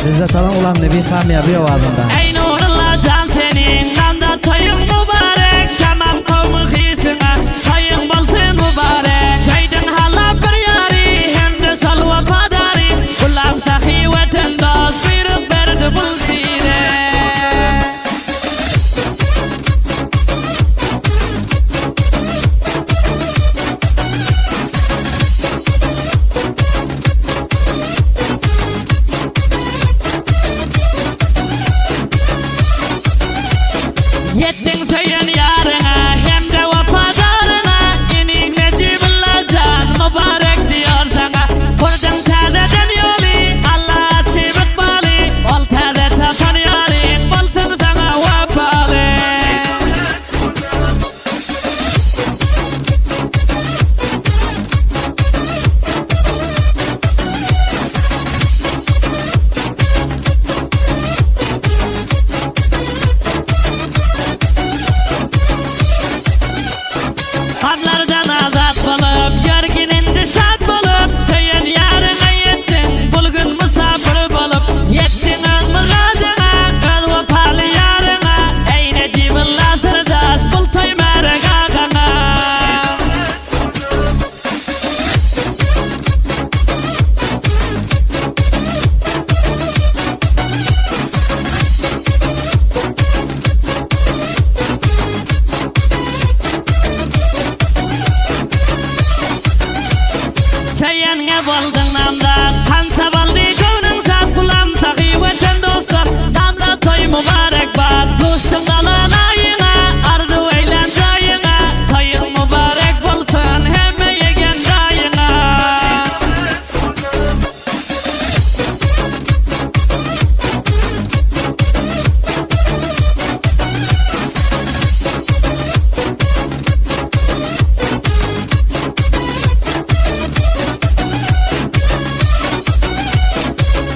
Size tanım ulan ne bir kamya bir ovadında. Ey nurullah can senin nanda toyun mübarek. Tamam kavmi xisine toyun baltın mübarek. Seydin hala bir yari hem de salva padari. Kulağım sahi vatandaş bir berdi bulsine. Yettin toyun yarına hem de vafadarına. İnin Necibullah can mübarek diyor sana. Kurdun tadeden yoli Allah çivit bali. Ol tadet tatan yari baltın sana vafalı. Hamlardan azat bulup, yorginin dışat bulup. Töyün yarına yettin, bulgun misafir bulup. Yettin ön mıradına, ön vapalı yarına. Ey Necibullah sırdaş, bul toy merek ağana. Sen ne buldun namda, kansa baldi kövnün saz bulam. Tağı vatan dostlar, namda toy mübarek bak. Dostun kalan ayına, ardu eğlen cayına. Toyun mübarek bulsun, hemme yegen dayına.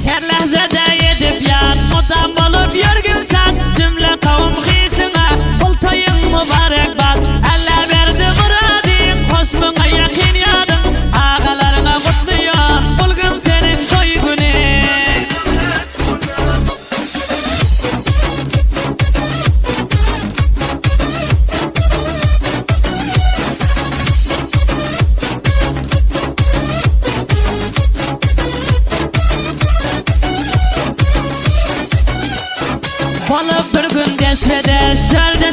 Her lahzada yedip yan, mudam bolup yorgun sen. Cümle kavim xisine, bul toyun mübarek bak. Allah verdi muradin, hosmuna yakin yadın. Ağalarına kutluyon, bulgun senin toy günü. Balıp bir gün desvede, sölde